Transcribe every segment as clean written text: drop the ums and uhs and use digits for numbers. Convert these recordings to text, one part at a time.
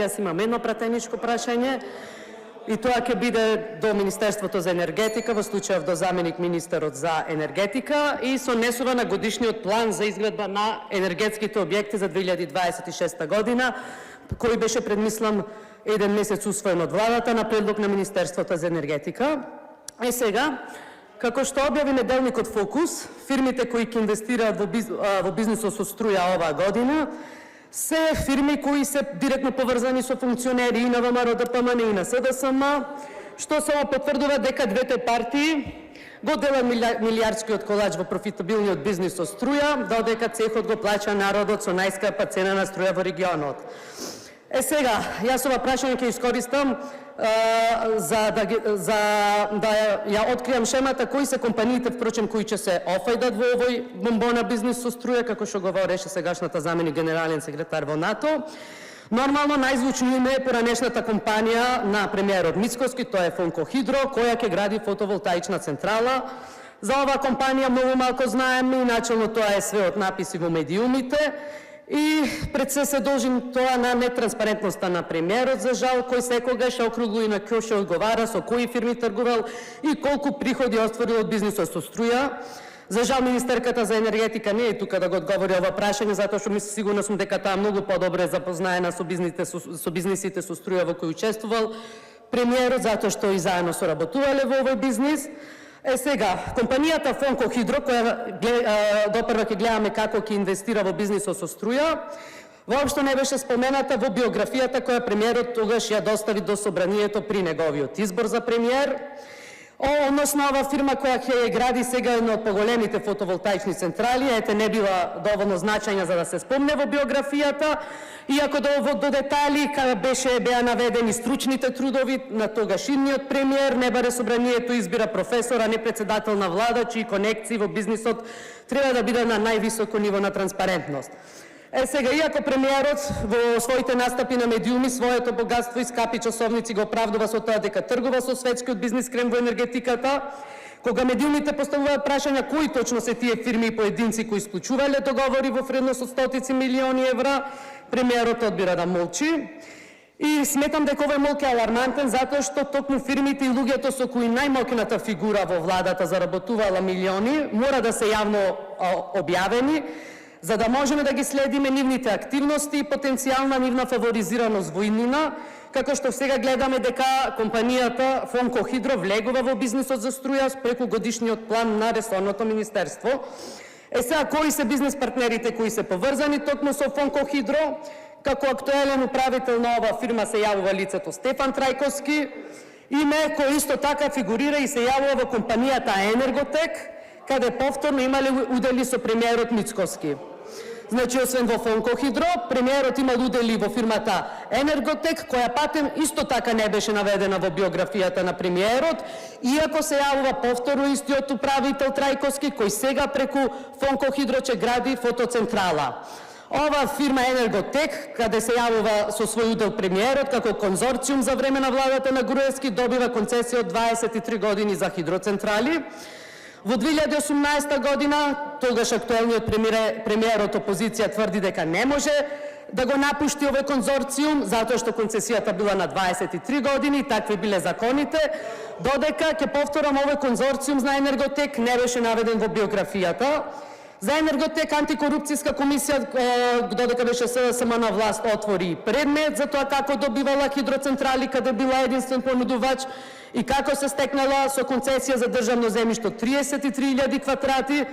Јас имам едно пратеничко прашање и тоа ќе биде до Министерството за енергетика, во случајов до заменик министерот за енергетика, и се однесува на годишниот план за изградба на енергетските објекти за 2026 година, кој беше предмислен еден месец усвоен од владата на предлог на Министерството за енергетика. Сега, како што објави неделникот Фокус, фирмите кои ќе инвестираат во бизнисот со струја оваа година се фирми кои се директно поврзани со функционери и на ВМРО ДПМН и на СДСМ, што само потврдува дека двете партии го делат милијардскиот колач во профитабилниот бизнис со струја, додека цехот го плаќа народот со најскапа цена на струја во регионот. Сега, јас ова прашање ќе искористам за да ја откријам шемата кои се компаниите, впрочем, кои ќе се офајдат во овој бомбона бизнис со струја, како што говореше сегашната заменик генерален секретар во НАТО. Нормално, најзвучно име е поранешната компанија на премиерот Мицкоски, тоа е Фонкохидро, која ќе гради фотоволтаична централа. За оваа компанија многу малку знаеме и начелно тоа е све од написи во медиумите. И пред се должи тоа на нетранспарентноста на премиерот, за жал, кој секогаш округло и на кјоше одговара со кои фирми тргувал и колку приходи остварил од бизнисот со струја. За жал, министерката за енергетика не е тука да го одговори ова прашање, затоа што сигурна сум дека таа многу подобро е запознаена со бизнисите со струја во кои учествувал премиерот, затоа што и заедно соработувале во овој бизнис. Сега, компанијата Фонкохидро, која допрва ќе гледаме како ќе инвестира во бизнисот со струја, воопшто не беше спомената во биографијата која премиерот тогаш ја достави до собранието при неговиот избор за премиер. Односно, ова фирма која ќе гради сега една од поголемите фотоволтаични централи, ете не била доволно значајна за да се спомне во биографијата, иако до детали беа наведени стручните трудови на тогашниот премиер, не баре собранието избира професор, а не председател на влада, чии конекции во бизнисот треба да биде на највисоко ниво на транспарентност. Сега, иако премиерот во своите настапи на медиуми своето богатство и скапи часовници го оправдува со тоа дека тргува со светскиот бизнис крем во енергетиката, кога медиумите поставуваат прашања кои точно се тие фирми и поединци кои исклучувале договори во вредност од стотици милиони евра, премиерот одбира да молчи. И сметам дека овој молк е алармантен, затоа што токму фирмите и луѓето со кои најмоќната фигура во владата заработувала милиони, мора да се јавно објавени, за да можеме да ги следиме нивните активности и потенцијална нивна фаворизираност во иднина, како што сега гледаме дека компанијата Фонкохидро влегува во бизнисот за струја преку годишниот план на ресорното министерство. Сега, кои се бизнес партнерите кои се поврзани токму со Фонкохидро? Како актуелен управител на оваа фирма се јавува лицето Стефан Трајковски, име кој исто така фигурира и се јавува во компанијата Енерготек, каде повторно имале удели со премиерот Мицкоски. Значи, освен во Фонкохидро, премиерот имал удели во фирмата Енерготек, која патем исто така не беше наведена во биографијата на премиерот, иако се јавува повторно истиот управител Трајковски, кој сега преку Фонкохидро ќе гради фотоцентрала. Ова фирма Енерготек, каде се јавува со свој удел премиерот, како конзорциум за време на владата на Груевски, добива концесија од 23 години за хидроцентрали. Во 2018 година, тогаш актуелниот премиер од опозиција тврди дека не може да го напушти овој конзорциум, затоа што концесијата била на 23 години, такви биле законите, додека, ќе повторам, овој конзорциум за Енерготек не беше наведен во биографијата. За Енерготек антикорупцијска комисија, додека беше СДСМ на власт, отвори предмет за тоа како добивала хидроцентрали, каде била единствен понудувач и како се стекнала со концесија за државно земјиште 33.000 квадрати.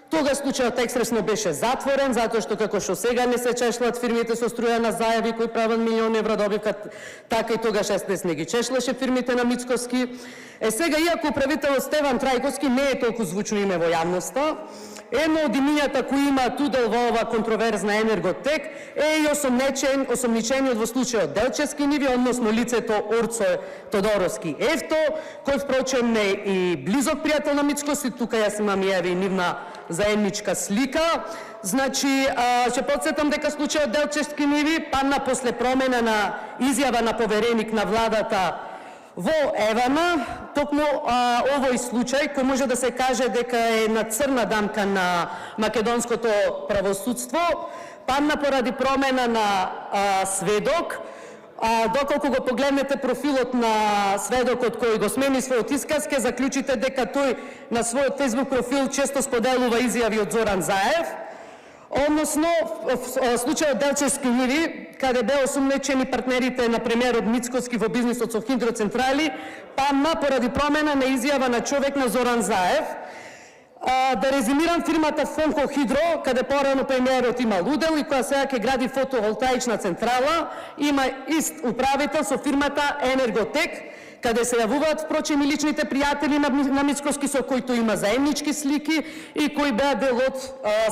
Тогаш случајот експресно беше затворен, затоа што како што сега не се чешлат фирмите со струја на зајави кои прават милиони евра добивка, така и тогаш СДС не ги чешлаше фирмите на Мицкоски. Сега, иако управителот Стефан Трајковски не е толку звучно име во јавноста, едно од имињата кои имаат удел во ова контроверзна Енерготек е и осомничениот во случајот Делчевски ниви, односно лицето Орце Тодоровски Ефто, кој впрочем не и близок пријател на Мицкоски, тука јас имам и нивна заедничка слика. Значи, ќе подсетам дека случајот Делчевски ниви падна после промена на изјава на повереник на владата во Евана, токму овој случај, кој може да се каже дека е на црна дамка на македонското правосудство, падна поради промена на сведок, Доколку го погледнете профилот на сведокот кој го смени својот исказ, ке заклучите дека тој на својот Facebook профил често споделува изјави од Зоран Заев, односно в случајот Делчевски ниви, каде беа осумнечени партнерите на премиерот Мицкоски во бизнисот со хидроцентрали, падна поради промена на изјава на човек на Зоран Заев. Да резимирам, фирмата Фонко Хидро, каде порано премиерот има удел и која сега ќе гради фотоволтаична централа, има ист управител со фирмата Енерготек, каде се јавуваат впрочем и личните пријатели на Мицкоски со кои има заемнички слики и кои беа дел од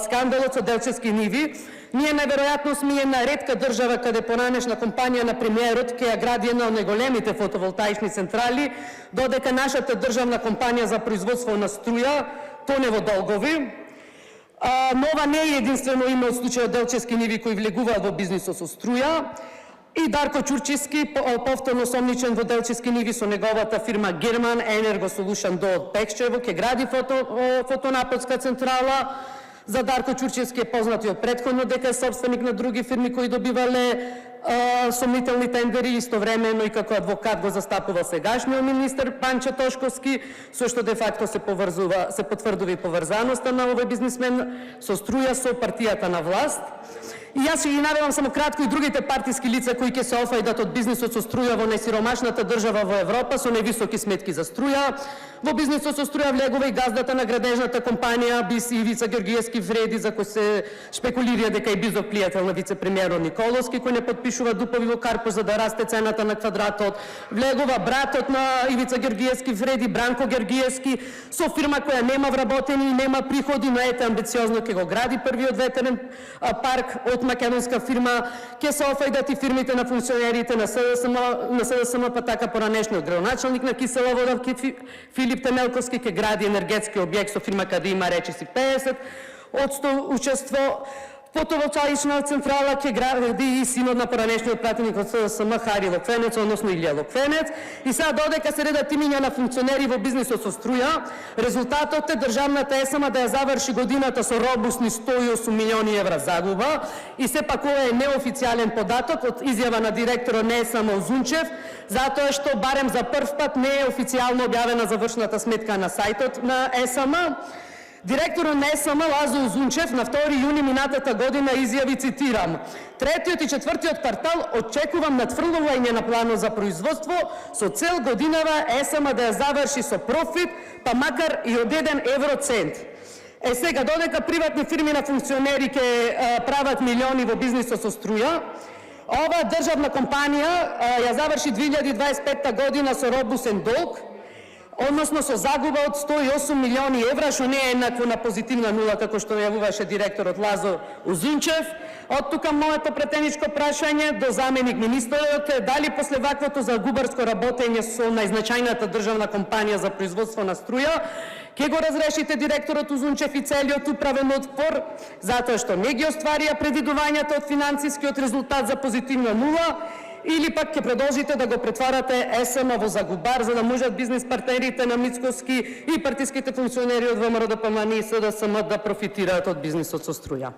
скандалот со Делчевски ниви. Ние најверојатно сме една ретка држава каде поранешна компанија на премиерот ќе ја гради една од најголемите фотоволтаични централи, додека нашата државна компанија за производство на струја тоне во долгови. Но ова не е единствено име од случајот Делчевски ниви кои влегуваат во бизнисот со струја. И Дарко Ќурчевски, повторно сомничен во Делчевски ниви со неговата фирма Герман Енерго Солушан до Пекчево, ќе гради фотонапонска централа. За Дарко Ќурчевски е познато и од претходно дека е собственик на други фирми кои добивале сомнителни тендери, истовремено и како адвокат го застапува сегашниот министер Панче Тошковски, со што де факто се потврдува и поврзаноста на овој бизнисмен со струја со партијата на власт. И јас ќе ги наведам само кратко и другите партиски лица кои ќе се офајдат од бизнисот со струја во најсиромашната држава во Европа со највисоки сметки за струја. Во бизнисот со струја влегува и газдата на градежната компанија БИС Ивица Георгиевски Вреди, за кој се шпекулира дека е близок пријател на вице-премиерот Николовски, кој не подпишува дупови во Карпо за да расте цената на квадратот. Влегува братот на Ивица Георгиевски Вреди, Бранко Георгиевски, со фирма која нема вработени и нема приходи, но ете амбициозно ќе го гради првиот ветерен парк од македонска фирма, ќе се офајдат и фирмите на функционерите на СДСМ, па така поранешниот градоначалник на Кисела вода Филип Темелковски ќе гради енергетски објект со фирма каде има речиси 50% учество. Фотоволтаична централа ќе гради и синот на поранешниот пратеник од СДСМ Хари Локвенец, односно Илија Локвенец. И сега додека се редат имиња на функционери во бизнисот со струја, резултатот е државната ЕСМ да ја заврши годината со робусни 108 милиони евра загуба. И сепак ова е неофицијален податок од изјава на директорот на ЕСМ Узунчев, затоа што барем за прв пат не е официјално објавена завршната сметка на сајтот на ЕСМ. Директорот на ЕСМ Лазо Узунчев на 2 јуни минатата година изјави, цитирам: "Третиот и четвртиот квартал очекувам надфрлување на планот за производство со цел годинава ЕСМ да ја заврши со профит, па макар и од 1 евроцент." Сега, додека приватни фирми на функционери ќе прават милиони во бизнисот со струја, ова државна компанија ја заврши 2025 година со робусен долг, односно со загуба од 108 милиони евра, што не е еднакво на позитивна нула, како што јавуваше директорот Лазо Узунчев. Од тука моето претеничко прашање до заменик министерот е дали после ваквото загубарско работење со најзначајната државна компанија за производство на струја ќе го разрешите директорот Узунчев и целиот управен одбор, затоа што не ги остварија предвидувањата од финансискиот резултат за позитивна нула, или пак ќе продолжите да го претварате ЕСМ во загубар, за да можат бизнес партнерите на Мицкоски и партиските функционери од ВМРО-ДПМН и СДСМ да профитираат од бизнисот со струја.